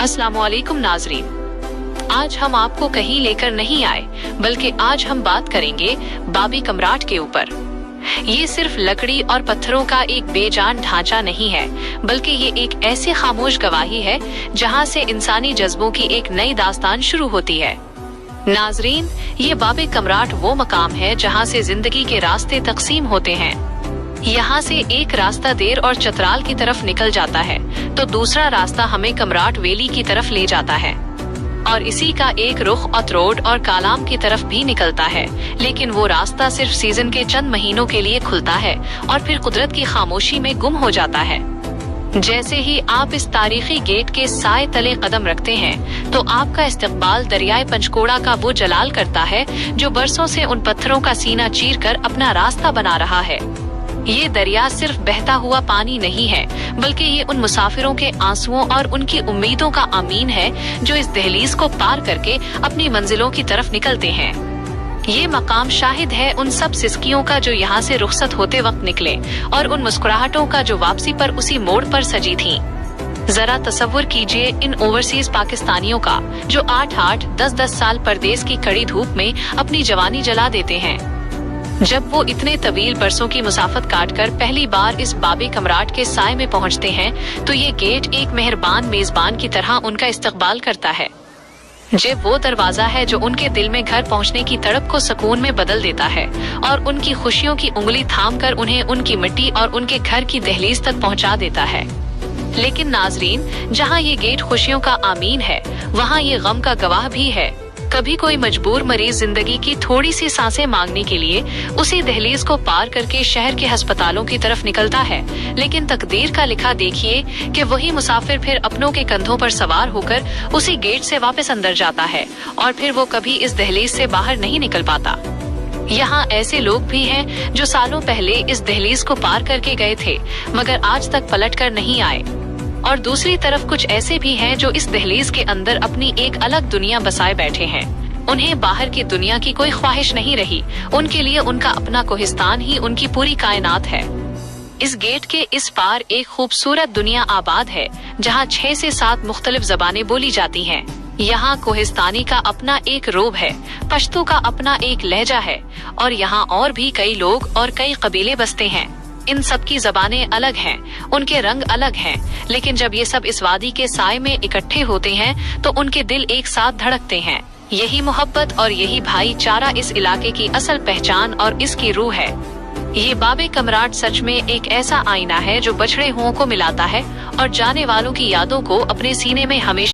अस्सलामुअलैकुम नाजरीन, आज हम आपको कहीं लेकर नहीं आए, बल्कि आज हम बात करेंगे बाबी कमराट के ऊपर। ये सिर्फ लकड़ी और पत्थरों का एक बेजान ढांचा नहीं है, बल्कि ये एक ऐसी खामोश गवाही है जहां से इंसानी जज्बों की एक नई दास्तान शुरू होती है। नाजरीन, ये बाबी कमराट वो मकाम है जहां से जिंदगी के रास्ते तकसीम होते हैं। यहाँ से एक रास्ता देर और चतराल की तरफ निकल जाता है, तो दूसरा रास्ता हमें कमराट वैली की तरफ ले जाता है, और इसी का एक रुख अतरोड और कालाम की तरफ भी निकलता है। लेकिन वो रास्ता सिर्फ सीजन के चंद महीनों के लिए खुलता है और फिर कुदरत की खामोशी में गुम हो जाता है। जैसे ही आप इस तारीखी गेट के साए तले कदम रखते हैं, तो आपका इस्तकबाल दरियाए पंचकोड़ा का वो जलाल करता है जो बरसों से उन पत्थरों का सीना चीर कर अपना रास्ता बना रहा है। ये दरिया सिर्फ बहता हुआ पानी नहीं है, बल्कि ये उन मुसाफिरों के आंसुओं और उनकी उम्मीदों का आमीन है जो इस दहलीज को पार करके अपनी मंजिलों की तरफ निकलते हैं। ये मकाम शाहिद है उन सब सिसकियों का जो यहाँ से रुखसत होते वक्त निकले, और उन मुस्कुराहटों का जो वापसी पर उसी मोड़ पर सजी थीं। जरा तसव्वुर कीजिए इन ओवरसीज पाकिस्तानियों का जो 8-8, 10-10 साल परदेस की कड़ी धूप में अपनी जवानी जला देते हैं। जब वो इतने तवील बरसों की मुसाफत काटकर पहली बार इस बाबी कमराट के साए में पहुंचते हैं, तो ये गेट एक मेहरबान मेजबान की तरह उनका इस्तकबाल करता है। ये वो दरवाजा है जो उनके दिल में घर पहुंचने की तड़प को सुकून में बदल देता है और उनकी खुशियों की उंगली थाम कर उन्हें उनकी मिट्टी और उनके घर की दहलीज तक पहुंचा देता है। लेकिन नाजरीन, जहाँ ये गेट खुशियों का आमीन है, वहाँ ये गम का गवाह भी है। कभी कोई मजबूर मरीज जिंदगी की थोड़ी सी सांसें मांगने के लिए उसी दहलीज को पार करके शहर के अस्पतालों की तरफ निकलता है, लेकिन तकदीर का लिखा देखिए कि वही मुसाफिर फिर अपनों के कंधों पर सवार होकर उसी गेट से वापस अंदर जाता है, और फिर वो कभी इस दहलीज से बाहर नहीं निकल पाता। यहाँ ऐसे लोग भी हैं जो सालों पहले इस दहलीज को पार करके गए थे, मगर आज तक पलट कर नहीं आए, और दूसरी तरफ कुछ ऐसे भी हैं जो इस दहलीज के अंदर अपनी एक अलग दुनिया बसाए बैठे हैं। उन्हें बाहर की दुनिया की कोई ख्वाहिश नहीं रही, उनके लिए उनका अपना कोहिस्तान ही उनकी पूरी कायनात है। इस गेट के इस पार एक खूबसूरत दुनिया आबाद है, जहाँ 6 से 7 मुख्तलिफ जबानें बोली जाती हैं। यहाँ कोहिस्तानी का अपना एक रोब है, पश्तो का अपना एक लहजा है, और यहाँ और भी कई लोग और कई कबीले बसते हैं। इन सब की जबानें अलग हैं, उनके रंग अलग हैं, लेकिन जब ये सब इस वादी के साए में इकट्ठे होते हैं, तो उनके दिल एक साथ धड़कते हैं। यही मोहब्बत और यही भाईचारा इस इलाके की असल पहचान और इसकी रूह है। ये बाबे कमराट सच में एक ऐसा आईना है जो बछड़े हुओं को मिलाता है और जाने वालों की यादों को अपने सीने में हमेशा